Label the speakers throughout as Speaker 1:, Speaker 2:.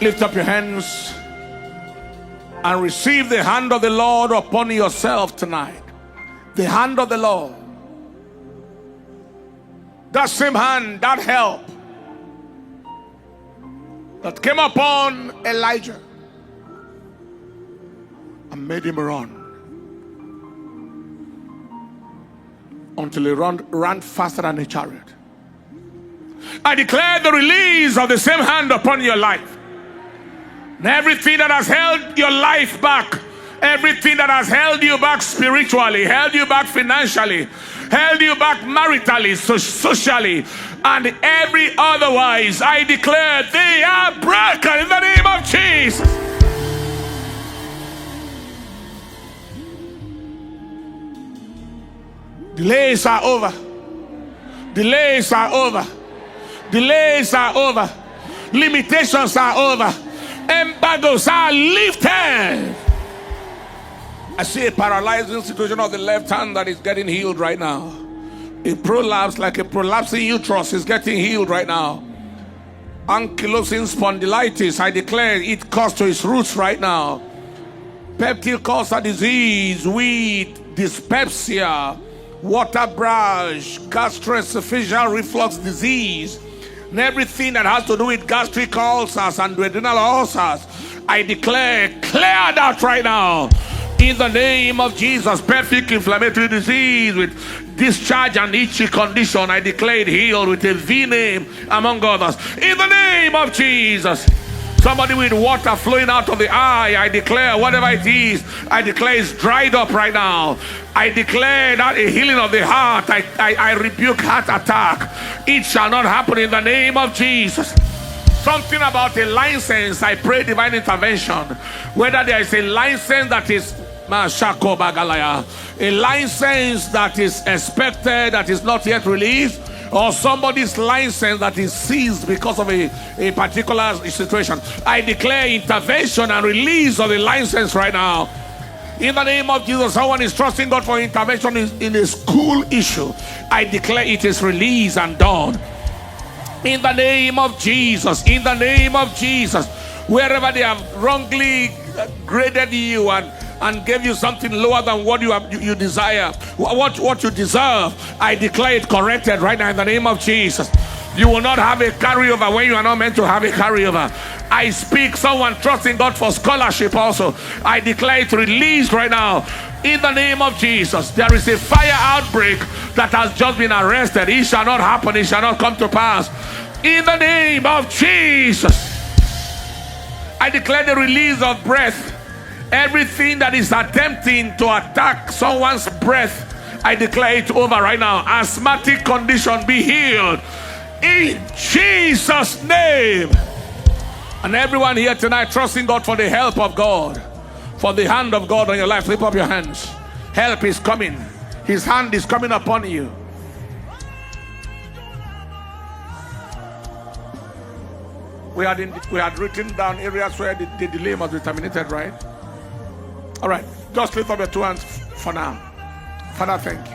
Speaker 1: Lift up your hands and receive the hand of the Lord upon yourself tonight. The hand of the Lord. That same hand, that help that came upon Elijah and made him run until he ran faster than a chariot. I declare the release of the same hand upon your life. And everything that has held your life back, everything that has held you back spiritually, held you back financially, held you back maritally, socially, and every otherwise, I declare they are broken in the name of Jesus. Delays are over. Delays are over. Delays are over. Limitations are over. Embargoes are lifted. I see a paralyzing situation of the left hand that is getting healed right now. A prolapse, like a prolapsing uterus, is getting healed right now. Ankylosing spondylitis, I declare it cuts to its roots right now. Peptic ulcer disease, weed, dyspepsia, water brush, gastroesophageal reflux disease, and everything that has to do with gastric ulcers and duodenal ulcers, I declare cleared out right now. In the name of Jesus, perfect inflammatory disease with discharge and itchy condition, I declare it healed with a V name among others. In the name of Jesus. Somebody with water flowing out of the eye, I declare whatever it is, I declare it's dried up right now. I declare that a healing of the heart. I rebuke heart attack. It shall not happen in the name of Jesus. Something about a license, I pray divine intervention. Whether there is a license that is a license that is expected, that is not yet released, or somebody's license that is seized because of a particular situation, I declare intervention and release of the license right now. In the name of Jesus, someone is trusting God for intervention in a school issue. I declare it is released and done. In the name of Jesus, in the name of Jesus, wherever they have wrongly graded you and gave you something lower than what you desire, what you deserve, I declare it corrected right now in the name of Jesus. You will not have a carryover when you are not meant to have a carryover. I speak someone trusting God for scholarship also. I declare it released right now in the name of Jesus. There is a fire outbreak that has just been arrested. It shall not happen. It shall not come to pass. In the name of Jesus. I declare the release of breath. Everything that is attempting to attack someone's breath, I declare it over right now. Asthmatic condition be healed in Jesus' name. And everyone here tonight trusting God for the help of God, for the hand of God on your life, lift up your hands. Help is coming. His hand is coming upon you. We had written down areas where the delay must be terminated, right? All right, just lift up your two hands for now. Father, thank you.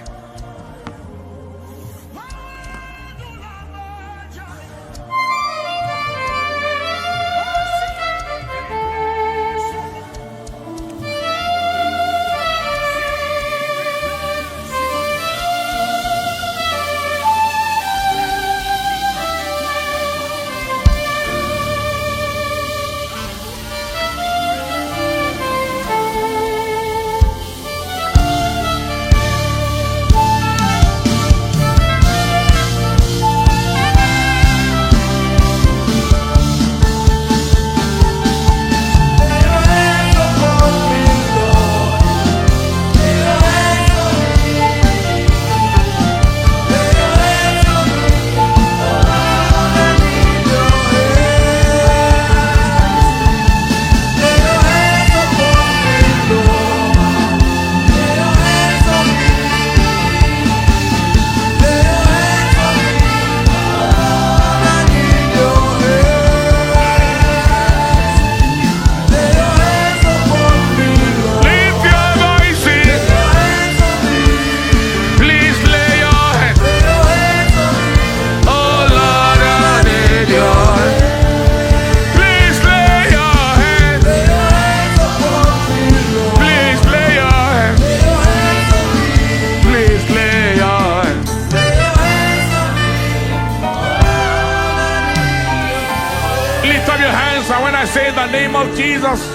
Speaker 1: Lift up your hands, and when I say the name of Jesus,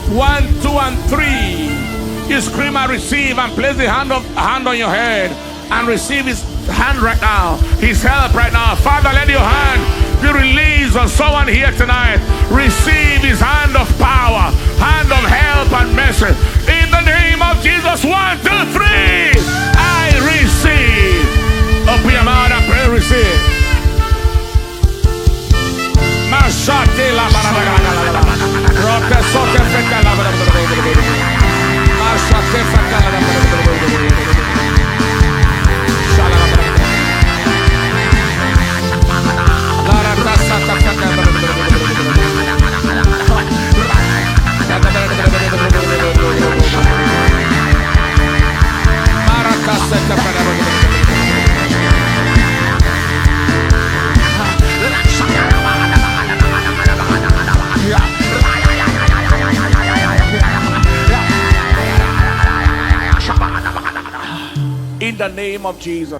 Speaker 1: 1, 2, and 3, you scream and receive, and place the hand on your head and receive his hand right now, his help right now. Father, let your hand be released on someone here tonight. Receive his hand of power, hand of help and mercy. In the name of Jesus, 1, 2, 3, I receive. Open your mouth and pray, receive. In the name of Jesus.